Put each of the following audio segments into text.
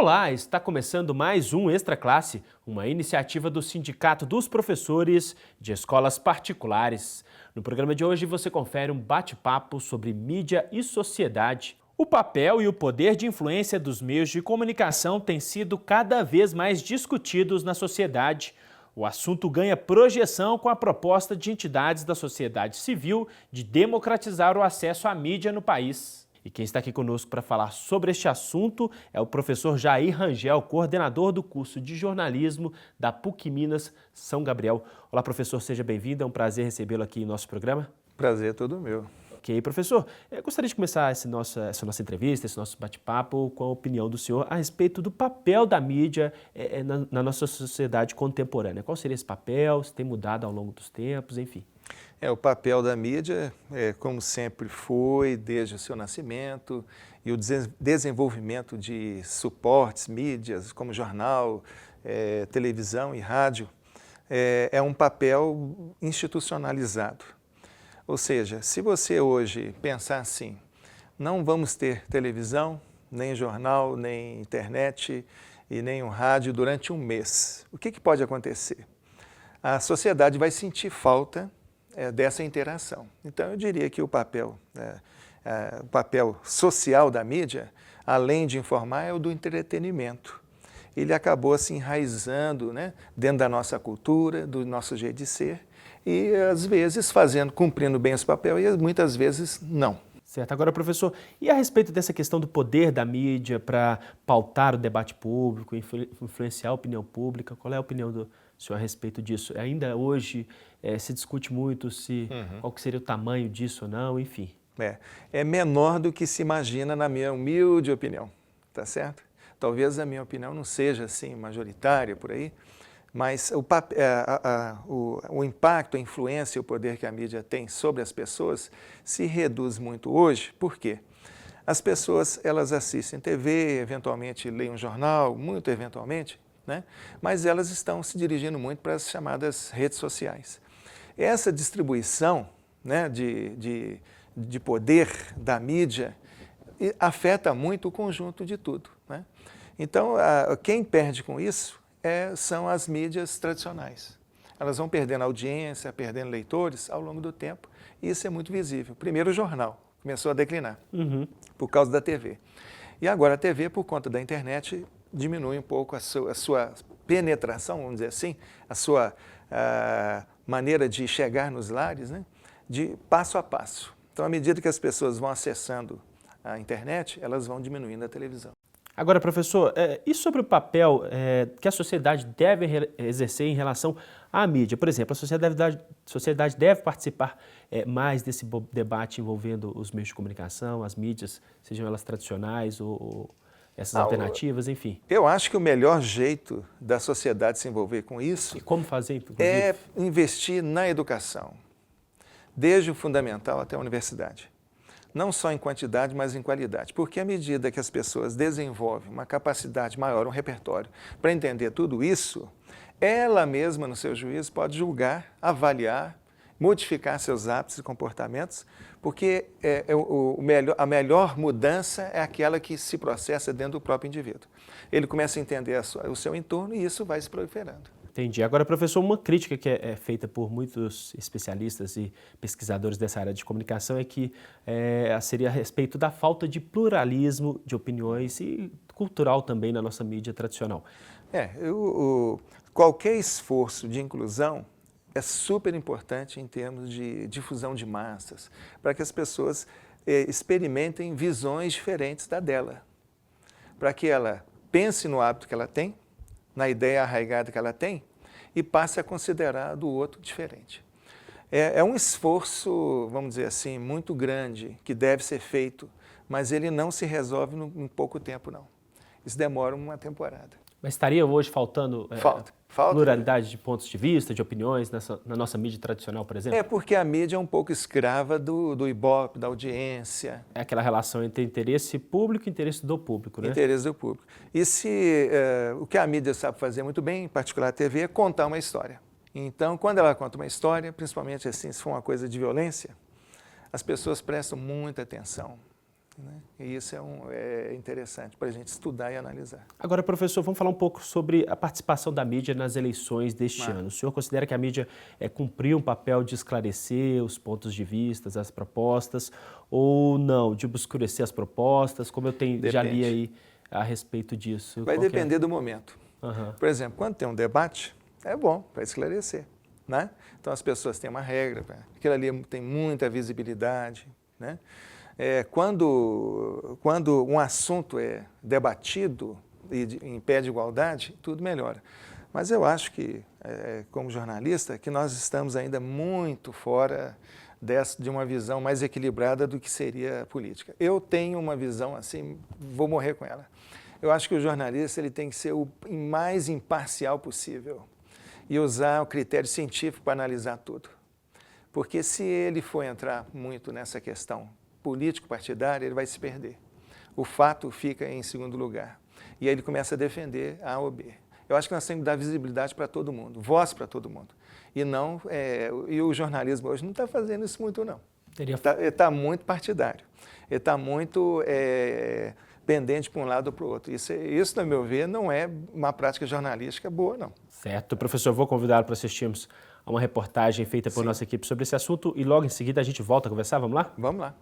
Olá, está começando mais um Extra Classe, uma iniciativa do Sindicato dos Professores de Escolas Particulares. No programa de hoje você confere um bate-papo sobre mídia e sociedade. O papel e o poder de influência dos meios de comunicação têm sido cada vez mais discutidos na sociedade. O assunto ganha projeção com a proposta de entidades da sociedade civil de democratizar o acesso à mídia no país. E quem está aqui conosco para falar sobre este assunto é o professor Jair Rangel, coordenador do curso de jornalismo da PUC Minas São Gabriel. Olá, professor, seja bem-vindo, é um prazer recebê-lo aqui em nosso programa. Prazer é todo meu. Ok, professor, eu gostaria de começar essa nossa entrevista, esse nosso bate-papo com a opinião do senhor a respeito do papel da mídia na nossa sociedade contemporânea. Qual seria esse papel, se tem mudado ao longo dos tempos, enfim. O papel da mídia, como sempre foi, desde o seu nascimento, e o desenvolvimento de suportes, mídias, como jornal, televisão e rádio, é um papel institucionalizado. Ou seja, se você hoje pensar assim, não vamos ter televisão, nem jornal, nem internet e nem um rádio durante um mês, o que pode acontecer? A sociedade vai sentir falta dessa interação. Então, eu diria que o papel social da mídia, além de informar, é o do entretenimento. Ele acabou se enraizando, dentro da nossa cultura, do nosso jeito de ser, e às vezes cumprindo bem esse papel e muitas vezes não. Certo. Agora, professor, e a respeito dessa questão do poder da mídia para pautar o debate público, influenciar a opinião pública, qual é a opinião do senhor a respeito disso? Ainda hoje se discute muito qual que seria o tamanho disso ou não, enfim. É menor do que se imagina, na minha humilde opinião, tá certo? Talvez a minha opinião não seja assim majoritária por aí, mas o impacto, a influência e o poder que a mídia tem sobre as pessoas se reduz muito hoje. Por quê? As pessoas, elas assistem TV, eventualmente leem um jornal, muito eventualmente, mas elas estão se dirigindo muito para as chamadas redes sociais. Essa distribuição de poder da mídia afeta muito o conjunto de tudo. Então, quem perde com isso são as mídias tradicionais. Elas vão perdendo audiência, perdendo leitores ao longo do tempo, e isso é muito visível. Primeiro o jornal começou a declinar por causa da TV. E agora a TV, por conta da internet, diminui um pouco a sua penetração, vamos dizer assim, a sua maneira de chegar nos lares, de passo a passo. Então, à medida que as pessoas vão acessando a internet, elas vão diminuindo a televisão. Agora, professor, e sobre o papel que a sociedade deve exercer em relação à mídia? Por exemplo, a sociedade deve participar mais desse debate envolvendo os meios de comunicação, as mídias, sejam elas tradicionais ou essas alternativas, enfim. Eu acho que o melhor jeito da sociedade se envolver com isso e como fazer, inclusive? É investir na educação, desde o fundamental até a universidade. Não só em quantidade, mas em qualidade. Porque à medida que as pessoas desenvolvem uma capacidade maior, um repertório, para entender tudo isso, ela mesma, no seu juízo, pode julgar, avaliar, modificar seus hábitos e comportamentos, porque a melhor mudança é aquela que se processa dentro do próprio indivíduo. Ele começa a entender o seu entorno e isso vai se proliferando. Entendi. Agora, professor, uma crítica que é feita por muitos especialistas e pesquisadores dessa área de comunicação é que seria a respeito da falta de pluralismo de opiniões e cultural também na nossa mídia tradicional. Qualquer esforço de inclusão é super importante em termos de difusão de massas, para que as pessoas experimentem visões diferentes da dela, para que ela pense no hábito que ela tem, na ideia arraigada que ela tem, e passe a considerar do outro diferente. É um esforço, vamos dizer assim, muito grande, que deve ser feito, mas ele não se resolve em pouco tempo, não. Isso demora uma temporada. Mas estaria hoje faltando Falta. pluralidade de pontos de vista, de opiniões na nossa mídia tradicional, por exemplo? Porque a mídia é um pouco escrava do Ibope, da audiência. É aquela relação entre interesse público e interesse do público, né? Interesse do público. E o que a mídia sabe fazer muito bem, em particular a TV, é contar uma história. Então, quando ela conta uma história, principalmente assim, se for uma coisa de violência, as pessoas prestam muita atenção. né? E isso é interessante para a gente estudar e analisar. Agora, professor, vamos falar um pouco sobre a participação da mídia nas eleições deste ano. O senhor considera que a mídia cumpriu um papel de esclarecer os pontos de vista, as propostas, ou não, de obscurecer as propostas, como já li aí a respeito disso? Vai depender do momento. Uhum. Por exemplo, quando tem um debate, é bom para esclarecer, né? Então as pessoas têm uma regra, aquilo ali tem muita visibilidade, né? Quando um assunto é debatido e em pé de igualdade, tudo melhora. Mas eu acho que, como jornalista, que nós estamos ainda muito fora de uma visão mais equilibrada do que seria a política. Eu tenho uma visão assim, vou morrer com ela. Eu acho que o jornalista ele tem que ser o mais imparcial possível e usar o critério científico para analisar tudo. Porque se ele for entrar muito nessa questão político-partidária, ele vai se perder. O fato fica em segundo lugar. E aí ele começa a defender A ou B. Eu acho que nós temos que dar visibilidade para todo mundo, voz para todo mundo. E o jornalismo hoje não está fazendo isso muito, não. Ele está muito partidário. Ele está muito pendente para um lado ou para o outro. Isso, no meu ver, não é uma prática jornalística boa, não. Certo. Professor, vou convidá-lo para assistirmos a uma reportagem feita por nossa equipe sobre esse assunto e logo em seguida a gente volta a conversar. Vamos lá? Vamos lá.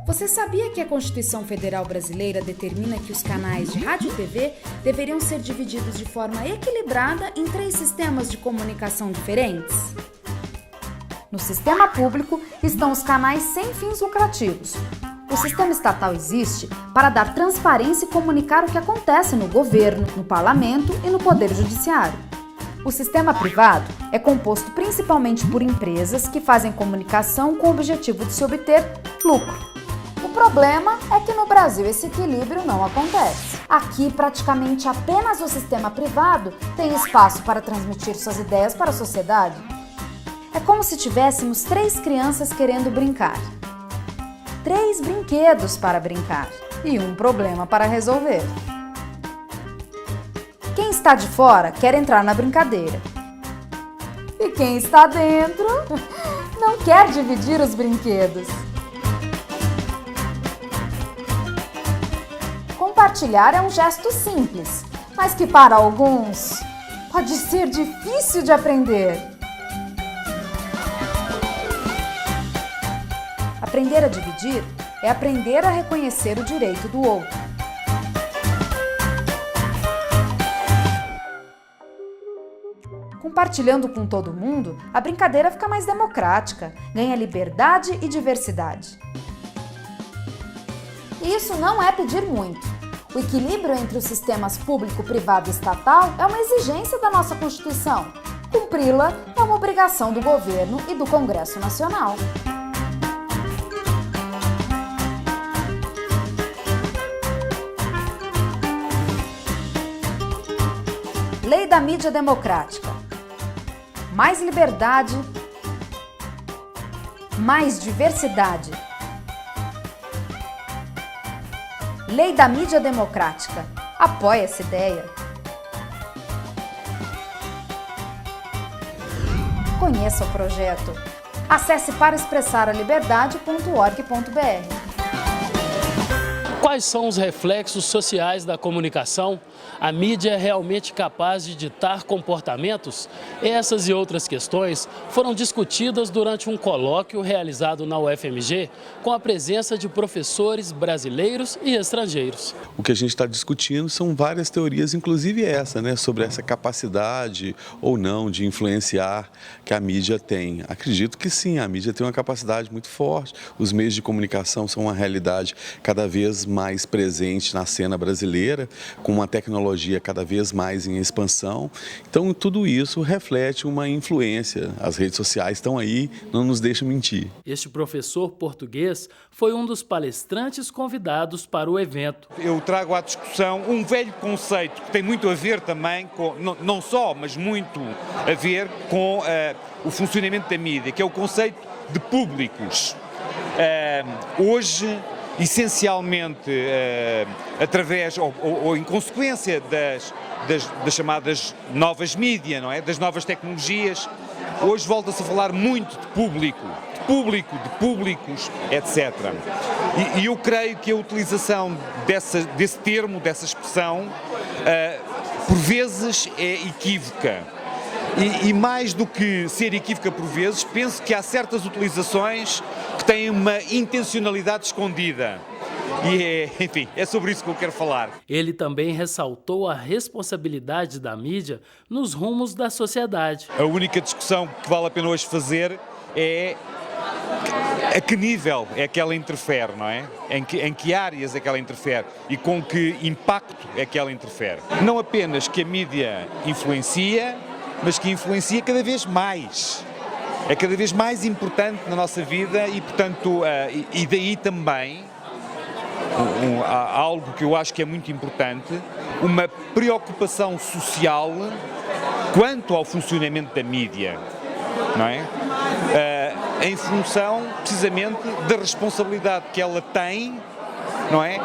Você sabia que a Constituição Federal Brasileira determina que os canais de rádio e TV deveriam ser divididos de forma equilibrada em 3 sistemas de comunicação diferentes? No sistema público estão os canais sem fins lucrativos. O sistema estatal existe para dar transparência e comunicar o que acontece no governo, no parlamento e no poder judiciário. O sistema privado é composto principalmente por empresas que fazem comunicação com o objetivo de se obter lucro. O problema é que no Brasil esse equilíbrio não acontece. Aqui, praticamente apenas o sistema privado tem espaço para transmitir suas ideias para a sociedade. É como se tivéssemos 3 crianças querendo brincar. 3 brinquedos para brincar e um problema para resolver. Quem está de fora quer entrar na brincadeira. E quem está dentro não quer dividir os brinquedos. Compartilhar é um gesto simples, mas que para alguns pode ser difícil de aprender. Aprender a dividir é aprender a reconhecer o direito do outro. Compartilhando com todo mundo, a brincadeira fica mais democrática, ganha liberdade e diversidade. E isso não é pedir muito. O equilíbrio entre os sistemas público, privado e estatal é uma exigência da nossa Constituição. Cumpri-la é uma obrigação do governo e do Congresso Nacional. Lei da mídia democrática. Mais liberdade, mais diversidade. Lei da mídia democrática. Apoie essa ideia. Conheça o projeto. Acesse paraexpressaraliberdade.org.br. Quais são os reflexos sociais da comunicação? A mídia é realmente capaz de ditar comportamentos? Essas e outras questões foram discutidas durante um colóquio realizado na UFMG com a presença de professores brasileiros e estrangeiros. O que a gente está discutindo são várias teorias, inclusive essa, né, sobre essa capacidade ou não de influenciar que a mídia tem. Acredito que sim, a mídia tem uma capacidade muito forte. Os meios de comunicação são uma realidade cada vez mais presente na cena brasileira, com uma tecnologia cada vez mais em expansão. Então, tudo isso reflete uma influência. As redes sociais estão aí, não nos deixam mentir. Este professor português foi um dos palestrantes convidados para o evento. Eu trago à discussão um velho conceito que tem muito a ver também com, não só, mas muito a ver com o funcionamento da mídia, que é o conceito de públicos. Hoje essencialmente através ou em consequência das chamadas novas mídias, não é? Das novas tecnologias. Hoje volta-se a falar muito de público, de públicos, etc. E eu creio que a utilização desse termo, dessa expressão, por vezes é equívoca. E mais do que ser equívoca por vezes, penso que há certas utilizações que têm uma intencionalidade escondida. E enfim, é sobre isso que eu quero falar. Ele também ressaltou a responsabilidade da mídia nos rumos da sociedade. A única discussão que vale a pena hoje fazer é a que nível é que ela interfere, não é? Em que áreas é que ela interfere e com que impacto é que ela interfere. Não apenas que a mídia influencia, mas que influencia cada vez mais. É cada vez mais importante na nossa vida e, portanto, e daí também algo que eu acho que é muito importante, uma preocupação social quanto ao funcionamento da mídia, não é? Em função, precisamente, da responsabilidade que ela tem, não é?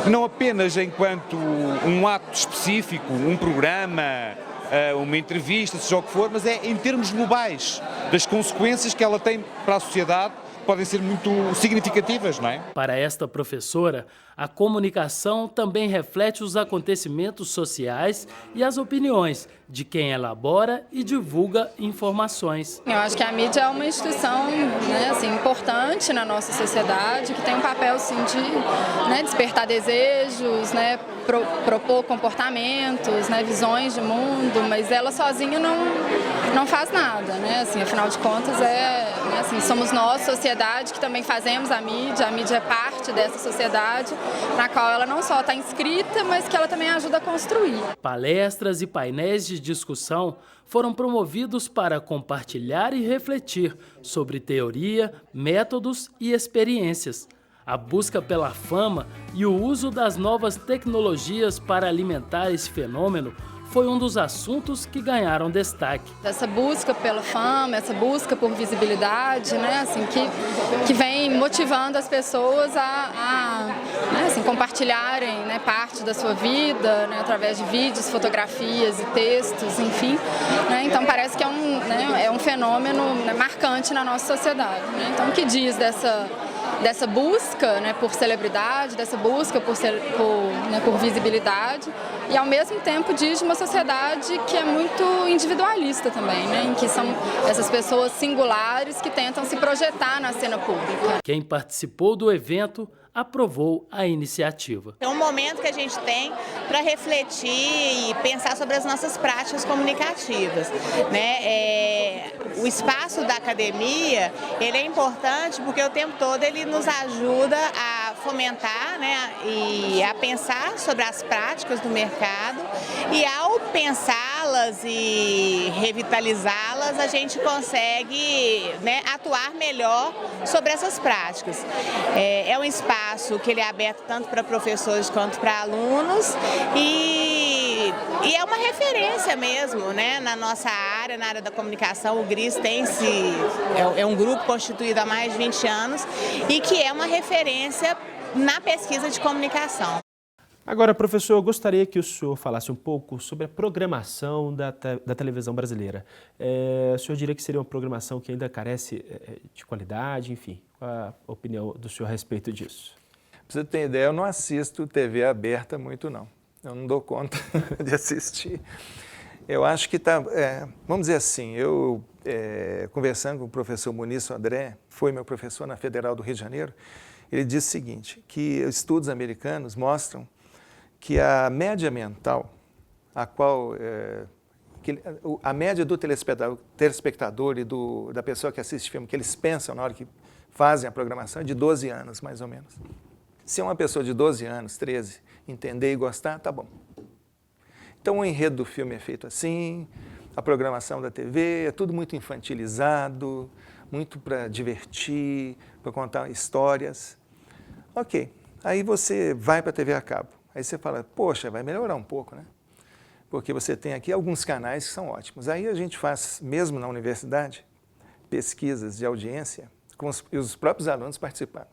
Não apenas enquanto um ato específico, um programa, uma entrevista, seja o que for, mas é em termos globais, das consequências que ela tem para a sociedade, podem ser muito significativas, não é? Para esta professora, a comunicação também reflete os acontecimentos sociais e as opiniões de quem elabora e divulga informações. Eu acho que a mídia é uma instituição, né, assim, importante na nossa sociedade, que tem um papel assim, de, né, despertar desejos, né, propor comportamentos, né, visões de mundo, mas ela sozinha não faz nada, né? Assim, afinal de contas, né, assim, somos nós, sociedade, que também fazemos a mídia é parte dessa sociedade, na qual ela não só está inscrita, mas que ela também ajuda a construir. Palestras e painéis de discussão foram promovidos para compartilhar e refletir sobre teoria, métodos e experiências. A busca pela fama e o uso das novas tecnologias para alimentar esse fenômeno foi um dos assuntos que ganharam destaque. Essa busca pela fama, essa busca por visibilidade, né, assim, que vem motivando as pessoas a né, assim, compartilharem, né, parte da sua vida, né, através de vídeos, fotografias e textos, enfim. Né, então parece que é um fenômeno, né, marcante na nossa sociedade. Né, então o que diz dessa busca, né, por celebridade, dessa busca por visibilidade, e ao mesmo tempo diz de uma sociedade que é muito individualista também, né, em que são essas pessoas singulares que tentam se projetar na cena pública. Quem participou do evento aprovou a iniciativa. É um momento que a gente tem para refletir e pensar sobre as nossas práticas comunicativas, né? O espaço da academia, ele é importante porque o tempo todo ele nos ajuda a fomentar, né, e a pensar sobre as práticas do mercado, e ao pensá-las e revitalizá-las, a gente consegue, né, atuar melhor sobre essas práticas. É um espaço que ele é aberto tanto para professores quanto para alunos e é uma referência mesmo, né, na nossa área, na área da comunicação. O GRIS é um grupo constituído há mais de 20 anos e que é uma referência na pesquisa de comunicação. Agora, professor, eu gostaria que o senhor falasse um pouco sobre a programação da televisão brasileira. O senhor diria que seria uma programação que ainda carece de qualidade, enfim, qual a opinião do senhor a respeito disso? Pra você ter ideia, eu não assisto TV aberta muito, não. Eu não dou conta de assistir. Eu acho que está, vamos dizer assim, eu conversando com o professor Muniz Sodré, foi meu professor na Federal do Rio de Janeiro, ele disse o seguinte, que estudos americanos mostram que a média mental, a média do telespectador e da pessoa que assiste filme, que eles pensam na hora que fazem a programação, é de 12 anos, mais ou menos. Se uma pessoa de 12 anos, 13, entender e gostar, tá bom. Então o enredo do filme é feito assim, a programação da TV é tudo muito infantilizado, muito para divertir, para contar histórias. Ok, aí você vai para a TV a cabo. Aí você fala, poxa, vai melhorar um pouco, né? Porque você tem aqui alguns canais que são ótimos. Aí a gente faz, mesmo na universidade, pesquisas de audiência, com os próprios alunos participando.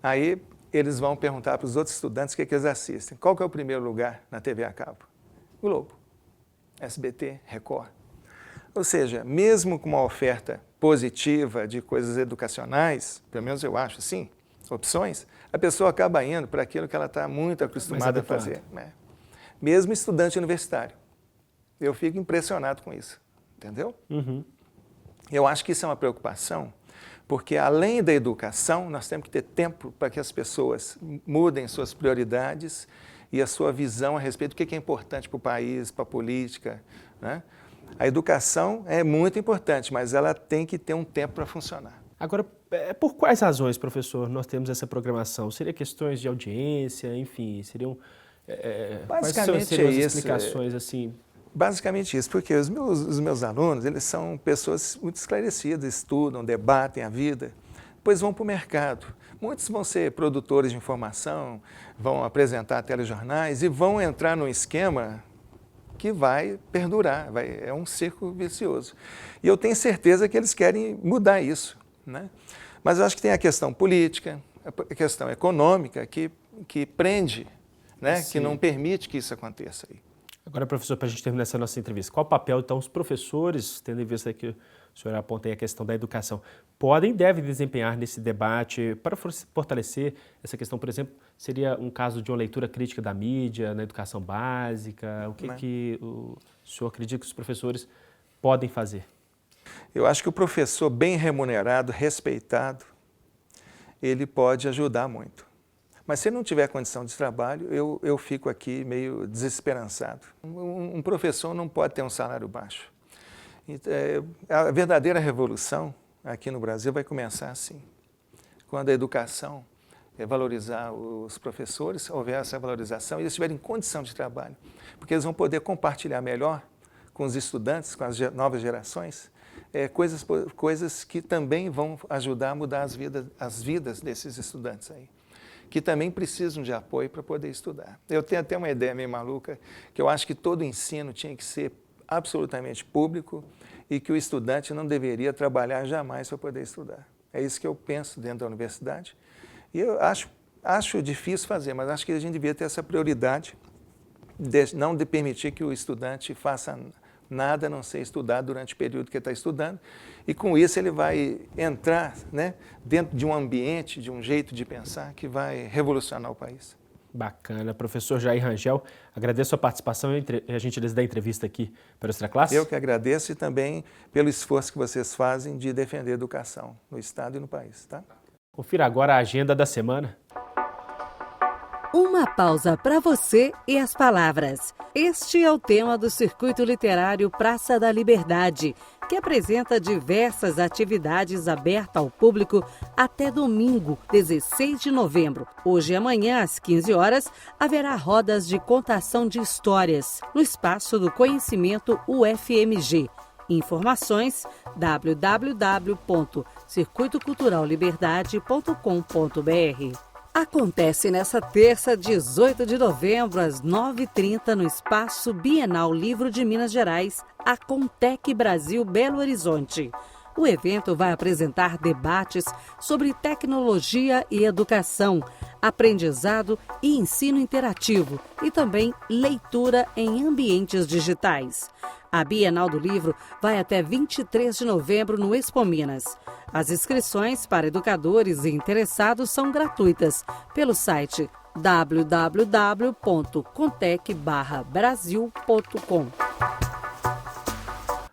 Aí eles vão perguntar para os outros estudantes o que eles assistem. Qual que é o primeiro lugar na TV a cabo? Globo, SBT, Record. Ou seja, mesmo com uma oferta positiva de coisas educacionais, pelo menos eu acho assim, opções, a pessoa acaba indo para aquilo que ela está muito acostumada a fazer. Né? Mesmo estudante universitário. Eu fico impressionado com isso, entendeu? Eu acho que isso é uma preocupação, porque além da educação, nós temos que ter tempo para que as pessoas mudem suas prioridades e a sua visão a respeito do que é importante para o país, para a política, né? A educação é muito importante, mas ela tem que ter um tempo para funcionar. Agora, por quais razões, professor, nós temos essa programação? Seria questões de audiência, enfim, seriam... Basicamente seriam as isso, explicações, assim? Basicamente isso, porque os meus alunos, eles são pessoas muito esclarecidas, estudam, debatem a vida, depois vão para o mercado. Muitos vão ser produtores de informação, vão apresentar telejornais e vão entrar num esquema que vai perdurar, é um círculo vicioso. E eu tenho certeza que eles querem mudar isso, né? Mas eu acho que tem a questão política, a questão econômica que prende, né? Que não permite que isso aconteça aí. Agora, professor, para a gente terminar essa nossa entrevista, qual o papel, então, os professores, tendo em vista que o senhor aponta aí a questão da educação, podem e devem desempenhar nesse debate para fortalecer essa questão, por exemplo, seria um caso de uma leitura crítica da mídia, na educação básica, o que o senhor acredita que os professores podem fazer? Eu acho que o professor bem remunerado, respeitado, ele pode ajudar muito. Mas se ele não tiver condição de trabalho, eu fico aqui meio desesperançado. Um professor não pode ter um salário baixo. A verdadeira revolução aqui no Brasil vai começar assim. Quando a educação valorizar os professores, houver essa valorização, e eles tiverem condição de trabalho, porque eles vão poder compartilhar melhor com os estudantes, com as novas gerações, coisas que também vão ajudar a mudar as vidas desses estudantes aí, que também precisam de apoio para poder estudar. Eu tenho até uma ideia meio maluca, que eu acho que todo ensino tinha que ser absolutamente público e que o estudante não deveria trabalhar jamais para poder estudar. É isso que eu penso dentro da universidade. E eu acho difícil fazer, mas acho que a gente devia ter essa prioridade não de permitir que o estudante faça nada a não ser estudar durante o período que ele está estudando, e com isso ele vai entrar, né, dentro de um ambiente, de um jeito de pensar que vai revolucionar o país. Bacana. Professor Jair Rangel, agradeço a participação e a gentileza da entrevista aqui para o Extra Classe. Eu que agradeço e também pelo esforço que vocês fazem de defender a educação no Estado e no país. Tá? Confira agora a agenda da semana. Uma pausa para você e as palavras. Este é o tema do Circuito Literário Praça da Liberdade, que apresenta diversas atividades abertas ao público até domingo, 16 de novembro. Hoje e amanhã, às 15 horas, haverá rodas de contação de histórias no Espaço do Conhecimento UFMG. Informações www.circuitoculturalliberdade.com.br. Acontece nesta terça, 18 de novembro, às 9h30, no Espaço Bienal Livro de Minas Gerais, a Contec Brasil Belo Horizonte. O evento vai apresentar debates sobre tecnologia e educação, aprendizado e ensino interativo e também leitura em ambientes digitais. A Bienal do Livro vai até 23 de novembro no Expo Minas. As inscrições para educadores e interessados são gratuitas pelo site www.contec.brasil.com.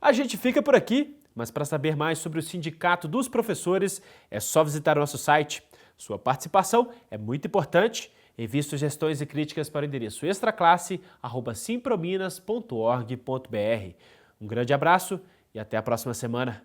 A gente fica por aqui, mas para saber mais sobre o Sindicato dos Professores, é só visitar o nosso site. Sua participação é muito importante. Envie sugestões e críticas para o endereço extraclasse@simprominas.org.br. Um grande abraço e até a próxima semana.